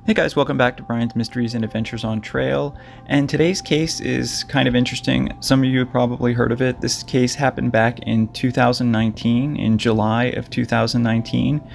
Hey guys, welcome back to Brian's Mysteries and Adventures on Trail. And today's case is kind of interesting. Some of you have probably heard of it. This case happened back in 2019, in July of 2019.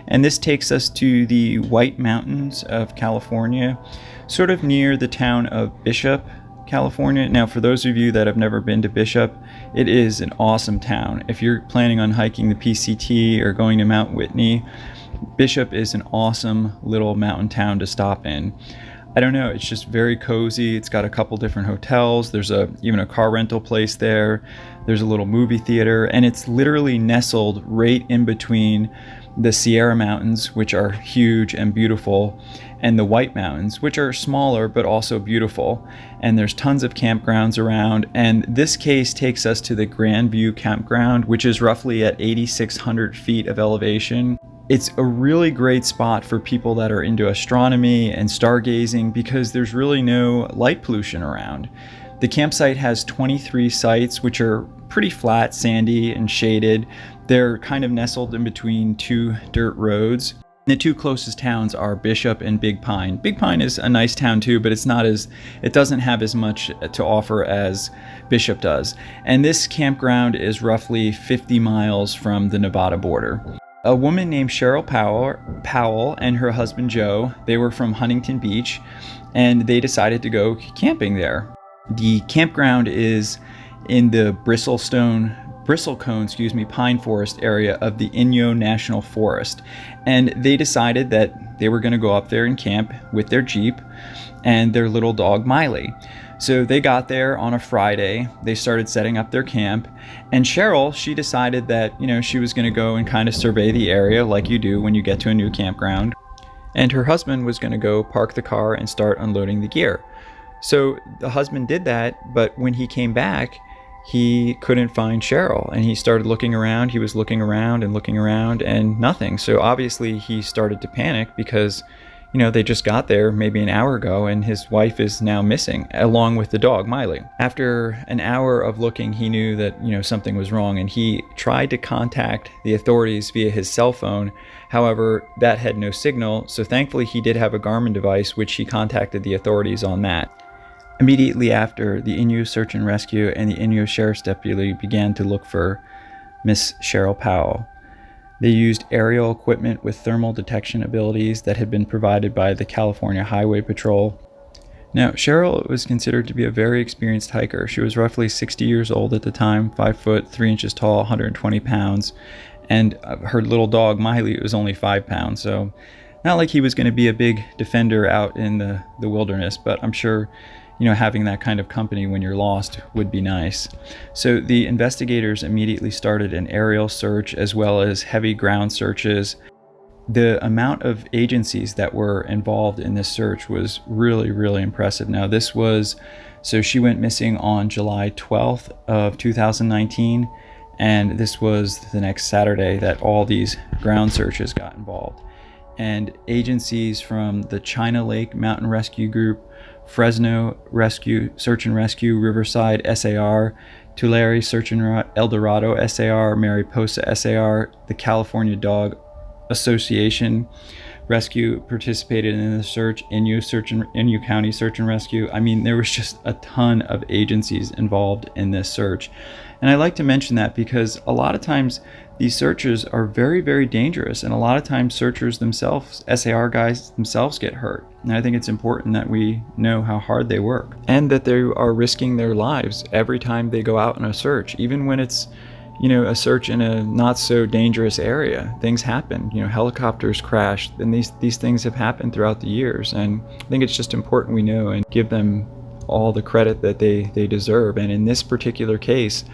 And this takes us to the White Mountains of California, sort of near the town of Bishop, California. Now, for those of you that have never been to Bishop, it is an awesome town. If you're planning on hiking the PCT or going to Mount Whitney, Bishop is an awesome little mountain town to stop in. I don't know, it's just very cozy. It's got a couple different hotels. There's even a car rental place there. There's a little movie theater, and it's literally nestled right in between the Sierra Mountains, which are huge and beautiful, and the White Mountains, which are smaller but also beautiful. And there's tons of campgrounds around, and this case takes us to the Grandview Campground, which is roughly at 8,600 feet of elevation. It's a really great spot for people that are into astronomy and stargazing because there's really no light pollution around. The campsite has 23 sites, which are pretty flat, sandy, and shaded. They're kind of nestled in between two dirt roads. The two closest towns are Bishop and Big Pine. Big Pine is a nice town too, but it doesn't have as much to offer as Bishop does. And this campground is roughly 50 miles from the Nevada border. A woman named Sheryl Powell and her husband Joe, they were from Huntington Beach, and they decided to go camping there. The campground is in the bristlecone pine forest area of the Inyo National Forest, and they decided that they were going to go up there and camp with their Jeep and their little dog Miley. So they got there on a Friday. They started setting up their camp, and Sheryl, she decided that she was going to go and kind of survey the area like you do when you get to a new campground, and her husband was going to go park the car and start unloading the gear. So the husband did that, but when he came back, he couldn't find Sheryl, and he started looking around. He was looking around and nothing. So obviously he started to panic because they just got there maybe an hour ago, and his wife is now missing, along with the dog, Miley. After an hour of looking, he knew that, something was wrong, and he tried to contact the authorities via his cell phone. However, that had no signal, so thankfully he did have a Garmin device, which he contacted the authorities on that. Immediately after, the Inyo Search and Rescue and the Inyo Sheriff's Deputy began to look for Miss Sheryl Powell. They used aerial equipment with thermal detection abilities that had been provided by the California Highway Patrol. Now, Sheryl was considered to be a very experienced hiker. She was roughly 60 years old at the time, 5 foot 3 inches tall, 120 pounds, and her little dog Miley was only 5 pounds. So not like he was going to be a big defender out in the wilderness, but I'm sure having that kind of company when you're lost would be nice. So the investigators immediately started an aerial search as well as heavy ground searches. The amount of agencies that were involved in this search was really, really impressive. Now so she went missing on July 12th of 2019, and this was the next Saturday that all these ground searches got involved. And agencies from the China Lake Mountain Rescue Group, Fresno Search and Rescue, Riverside SAR, Tulare Search and El Dorado SAR, Mariposa SAR, the California Dog Association Rescue participated in the search, Inyo County Search and Rescue. I mean, there was just a ton of agencies involved in this search. And I like to mention that because a lot of times these searches are very, very dangerous, and a lot of times searchers themselves, SAR guys themselves, get hurt. And I think it's important that we know how hard they work and that they are risking their lives every time they go out on a search, even when it's a search in a not so dangerous area. Things happen, helicopters crash, and these things have happened throughout the years. And I think it's just important we know and give them all the credit that they deserve. And in this particular case,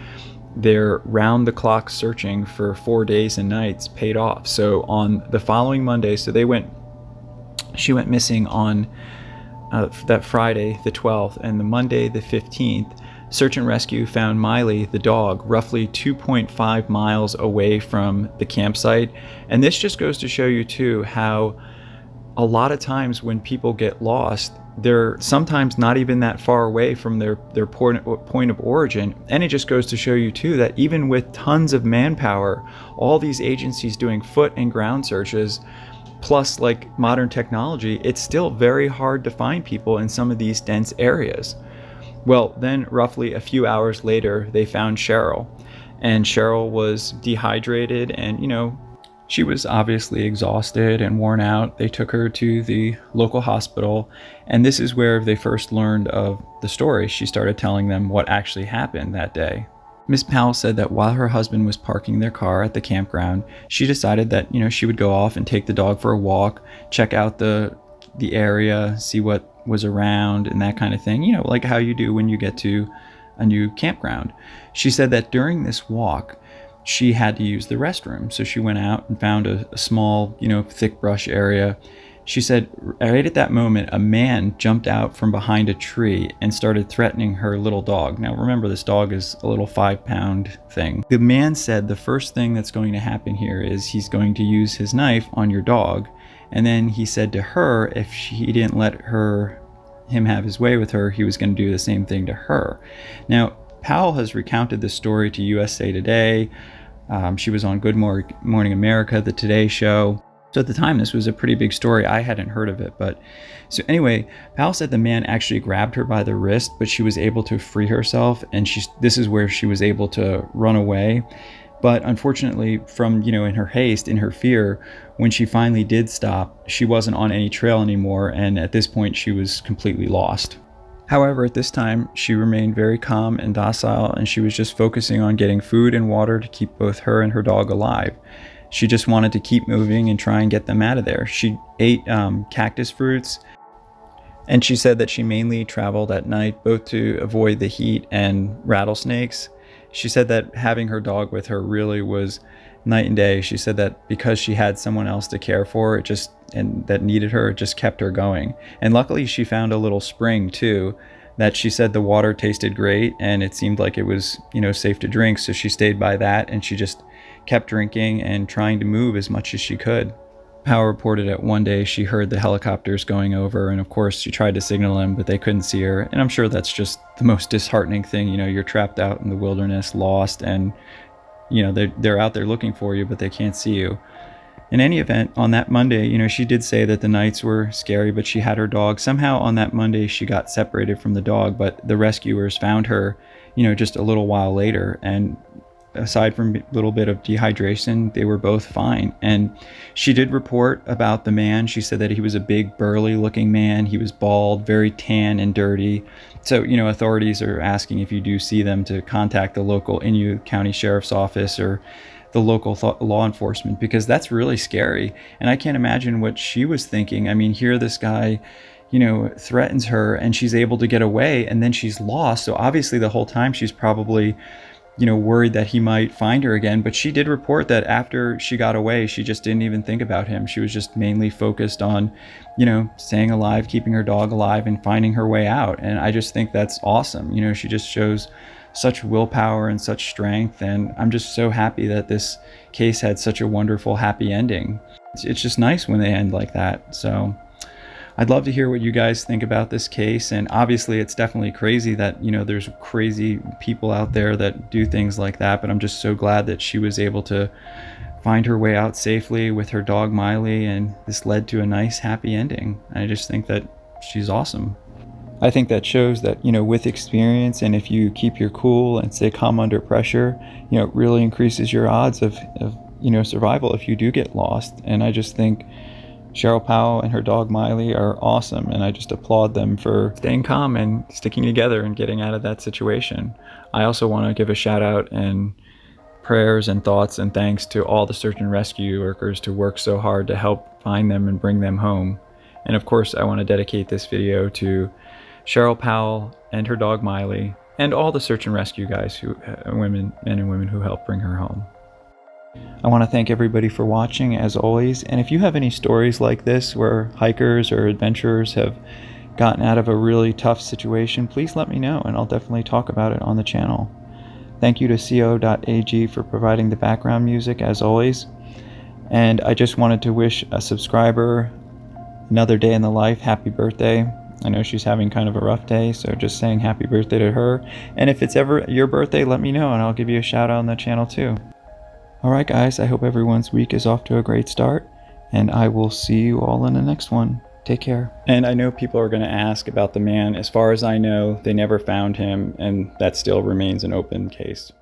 their round-the-clock searching for 4 days and nights paid off. So on the following Monday, she went missing on that Friday, the 12th, and the Monday, the 15th, Search and Rescue found Miley, the dog, roughly 2.5 miles away from the campsite. And this just goes to show you too how a lot of times when people get lost, they're sometimes not even that far away from their point of origin. And it just goes to show you too that even with tons of manpower, all these agencies doing foot and ground searches, plus like modern technology, it's still very hard to find people in some of these dense areas. Well, then roughly a few hours later, they found Sheryl, and Sheryl was dehydrated and, she was obviously exhausted and worn out. They took her to the local hospital, and this is where they first learned of the story. She started telling them what actually happened that day. Miss Powell said that while her husband was parking their car at the campground, she decided that, she would go off and take the dog for a walk, check out the area, see what was around and that kind of thing, like how you do when you get to a new campground. She said that during this walk, she had to use the restroom. So she went out and found a small, thick brush area. She said right at that moment, a man jumped out from behind a tree and started threatening her little dog. Now remember, this dog is a little 5-pound thing. The man said the first thing that's going to happen here is he's going to use his knife on your dog. And then he said to her, if he didn't let him have his way with her, he was going to do the same thing to her. Now, Powell has recounted this story to USA Today. She was on Good Morning America, the Today Show. So at the time, this was a pretty big story. I hadn't heard of it. But so anyway, Powell said the man actually grabbed her by the wrist, but she was able to free herself. And this is where she was able to run away. But unfortunately, from, in her haste, in her fear, when she finally did stop, she wasn't on any trail anymore. And at this point, she was completely lost. However, at this time, she remained very calm and docile, and she was just focusing on getting food and water to keep both her and her dog alive. She just wanted to keep moving and try and get them out of there. She ate cactus fruits, and she said that she mainly traveled at night, both to avoid the heat and rattlesnakes. She said that having her dog with her really was night and day. She said that because she had someone else to care for, and that needed her, it just kept her going. And luckily she found a little spring too, that she said the water tasted great and it seemed like it was, safe to drink. So she stayed by that and she just kept drinking and trying to move as much as she could. Powell reported that one day she heard the helicopters going over, and of course she tried to signal them, but they couldn't see her. And I'm sure that's just the most disheartening thing. You're trapped out in the wilderness, lost, and they're out there looking for you, but they can't see you. In any event, on that Monday, she did say that the nights were scary, but she had her dog. Somehow on that Monday, she got separated from the dog, but the rescuers found her, just a little while later. And aside from a little bit of dehydration, they were both fine. And she did report about the man. She said that he was a big, burly looking man. He was bald, very tan and dirty. So, authorities are asking, if you do see them, to contact the local Inyo County Sheriff's Office or the local law enforcement, because that's really scary. And I can't imagine what she was thinking. I mean, here this guy, threatens her and she's able to get away, and then she's lost. So obviously the whole time she's probably, worried that he might find her again. But she did report that after she got away, she just didn't even think about him. She was just mainly focused on, staying alive, keeping her dog alive, and finding her way out. And I just think that's awesome. She just shows such willpower and such strength, and I'm just so happy that this case had such a wonderful, happy ending. It's just nice when they end like that. So I'd love to hear what you guys think about this case. And obviously it's definitely crazy that, there's crazy people out there that do things like that, but I'm just so glad that she was able to find her way out safely with her dog Miley, and this led to a nice, happy ending. I just think that she's awesome. I think that shows that, with experience, and if you keep your cool and stay calm under pressure, it really increases your odds of survival if you do get lost. And I just think Sheryl Powell and her dog Miley are awesome, and I just applaud them for staying calm and sticking together and getting out of that situation. I also want to give a shout out and prayers and thoughts and thanks to all the search and rescue workers who work so hard to help find them and bring them home. And of course, I want to dedicate this video to Sheryl Powell and her dog Miley, and all the search and rescue guys, men and women who helped bring her home. I want to thank everybody for watching, as always. And if you have any stories like this where hikers or adventurers have gotten out of a really tough situation, please let me know, and I'll definitely talk about it on the channel. Thank you to co.ag for providing the background music, as always. And I just wanted to wish a subscriber another day in the life. Happy birthday. I know she's having kind of a rough day, so just saying happy birthday to her. And if it's ever your birthday, let me know and I'll give you a shout out on the channel too. Alright guys, I hope everyone's week is off to a great start, And I will see you all in the next one. Take care. And I know people are going to ask about the man. As far as I know, they never found him, and that still remains an open case.